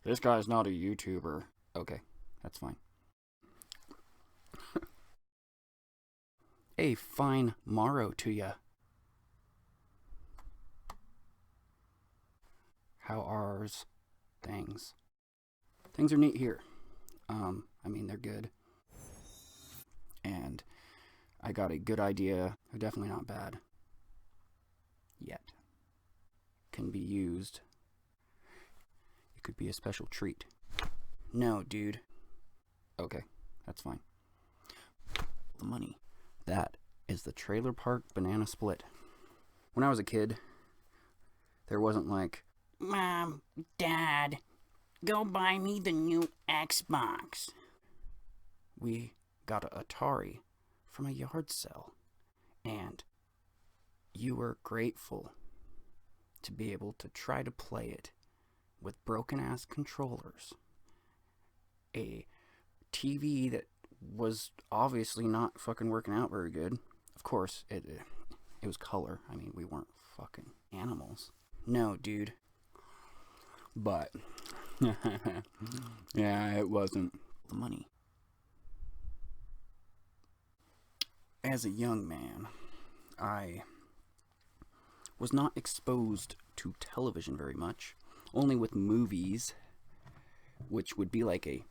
This guy's not a YouTuber. Okay, that's fine. A fine morrow to ya. How are's things? Things are neat here. I mean, they're good. And I got a good idea. They're definitely not bad. Yet. Can be used. It could be a special treat. No, dude. Okay, that's fine. The money. That is the Trailer Park Banana Split. When I was a kid, there wasn't like, Mom, Dad, go buy me the new Xbox. We got an Atari from a yard sale, and you were grateful to be able to try to play it with broken ass controllers, a TV that was obviously not fucking working out very good. Of course, it was color. I mean, we weren't fucking animals. No, dude. But yeah, it wasn't the money. As a young man, I was not exposed to television very much, only with movies, which would be like a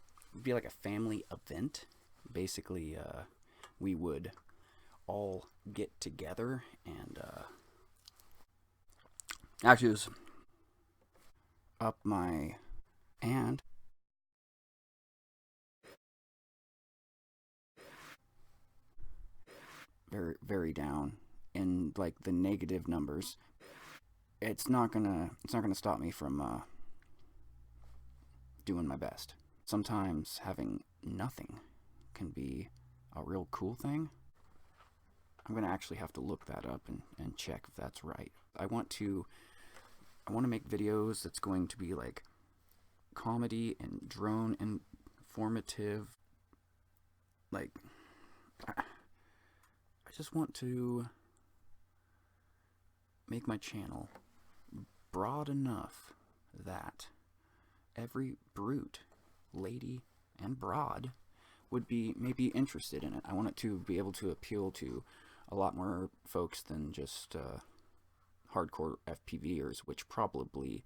family event. Basically, we would all get together and actually it was up my and very down in like the negative numbers. It's not gonna stop me from doing my best. Sometimes having nothing can be a real cool thing. I'm gonna actually have to look that up and check if that's right. I want to make videos that's going to be like comedy and drone informative. Like, I just want to make my channel broad enough that every brute, lady, and broad would be maybe interested in it. I want it to be able to appeal to a lot more folks than just hardcore FPVers, which probably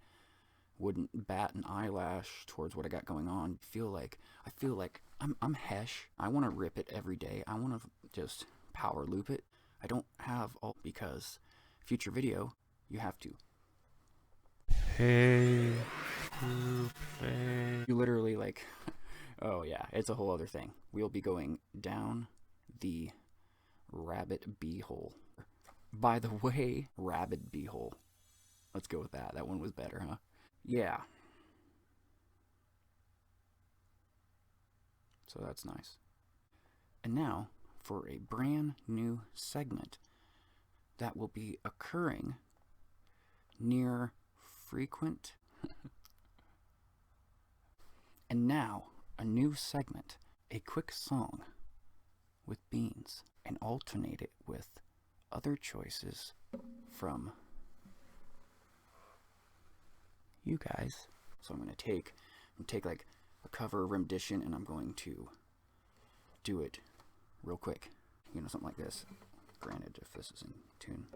wouldn't bat an eyelash towards what I got going on. I feel like I'm Hesh. I want to rip it every day. I want to just power loop it. I don't have all because future video you have to pay to play. You literally like oh yeah, it's a whole other thing. We'll be going down the rabbit beehole. By the way, rabbit beehole. Let's go with that. That one was better, huh? Yeah. So that's nice. And now for a brand new segment that will be occurring near frequent. And now a new segment, a quick song with beans, and alternate it with other choices from you guys. So I'm gonna take like a cover rendition and I'm going to do it real quick. You know, something like this. Granted, if this is in tune.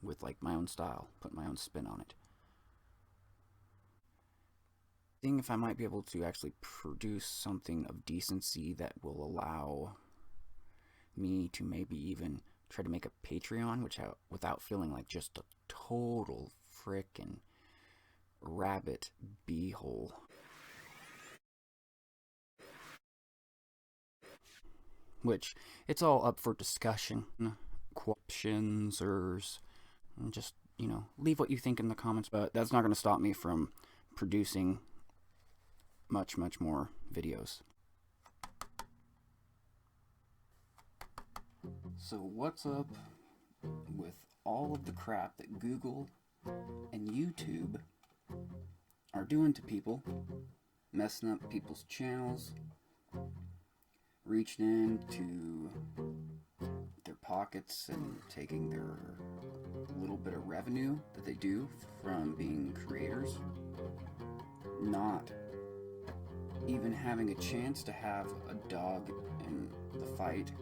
With like my own style, put my own spin on it. Seeing if I might be able to actually produce something of decency that will allow me to maybe even try to make a Patreon, without feeling like just a total frickin' rabbit beehole. Which, it's all up for discussion. Questions or just, leave what you think in the comments, but that's not going to stop me from producing much more videos. So what's up with all of the crap that Google and YouTube are doing to people, messing up people's channels, reaching into their pockets and taking their little bit of revenue that they do from being creators? not even having a chance to have a dog in the fight.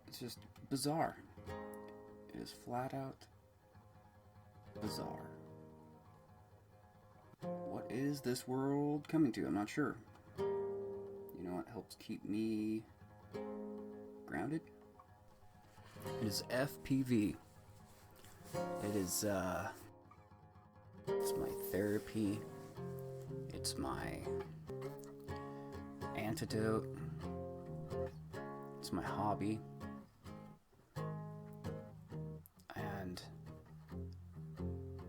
It's just bizarre. It is flat out bizarre. What is this world coming to? I'm not sure. You know what helps keep me grounded? It is FPV. It is, it's my therapy. It's my antidote. It's my hobby. And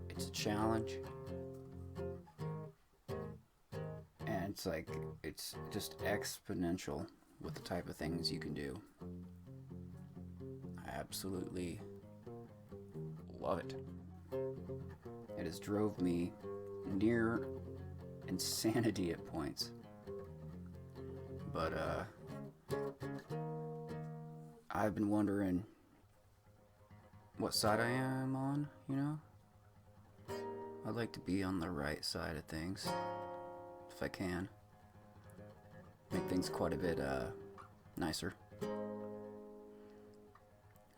it's a challenge. And it's like, it's just exponential with the type of things you can do. I absolutely love it. It has drove me near insanity at points. But, I've been wondering what side I am on, you know? I'd like to be on the right side of things, if I can. Make things quite a bit, nicer.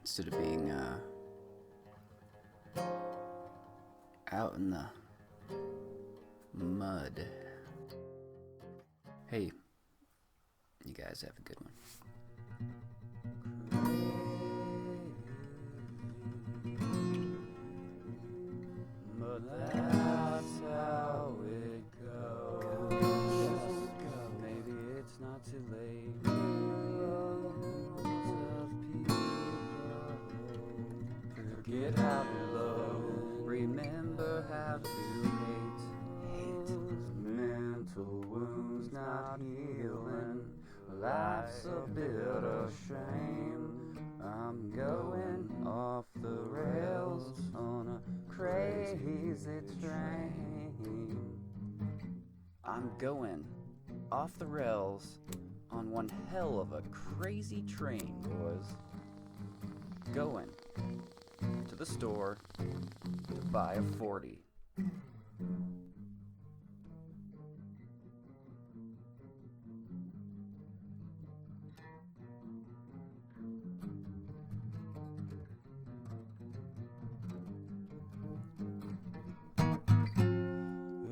Instead of being, out in the mud. Hey, you guys have a good one. But that's how it goes. Maybe it's not too late. Forget how to love. Remember how to hate. Mental wounds not healing. Life's a bit of shame. I'm going off the rails on a crazy train. I'm going off the rails on one hell of a crazy train, boys. Going to the store to buy a 40.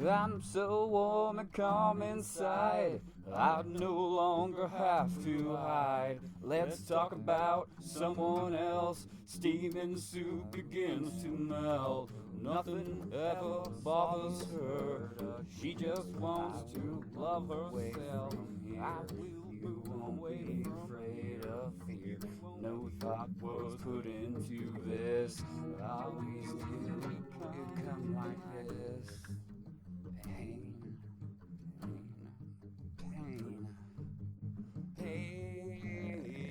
I'm so warm and calm inside, I no longer have to hide. Let's talk about someone else. Steaming soup begins to melt. Nothing ever bothers her. She just wants to love herself. I will move away, afraid of fear. No thought was put into this. Always knew it could come like this. Pain, pain, pain, pain.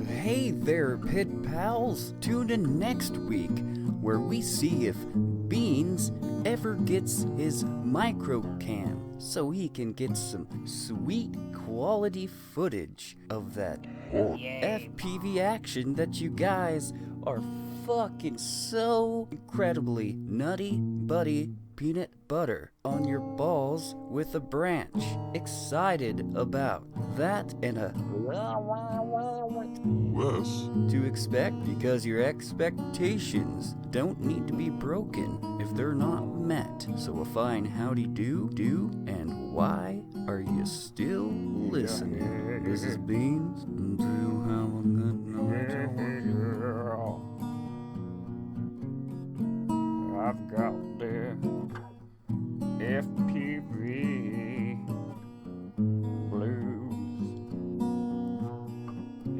Hey there, Pit Pals! Tune in next week, where we see if Beans ever gets his micro cam, so he can get some sweet quality footage of that FPV action that you guys are fucking so incredibly nutty buddy peanut butter on your balls with a branch. Excited about that and a to expect, because your expectations don't need to be broken if they're not met. So a fine howdy do, and why are you still listening? This is Beans, and you have a good night. I've got the FPV blues.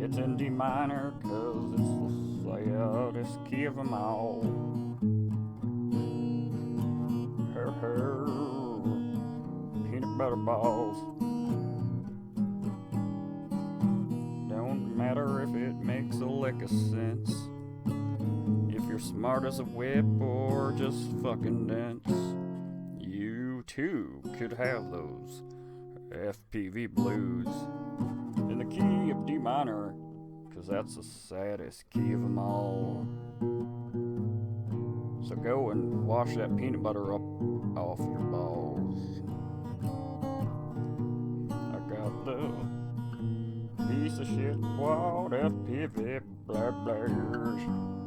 It's in D minor, cause it's the saddest key of them all. Her. better balls. Don't matter if it makes a lick of sense. If you're smart as a whip or just fucking dense, you too could have those FPV blues in the key of D minor, 'cause that's the saddest key of them all. So go and wash that peanut butter up off your balls. I got the piece of shit quad FPV blares.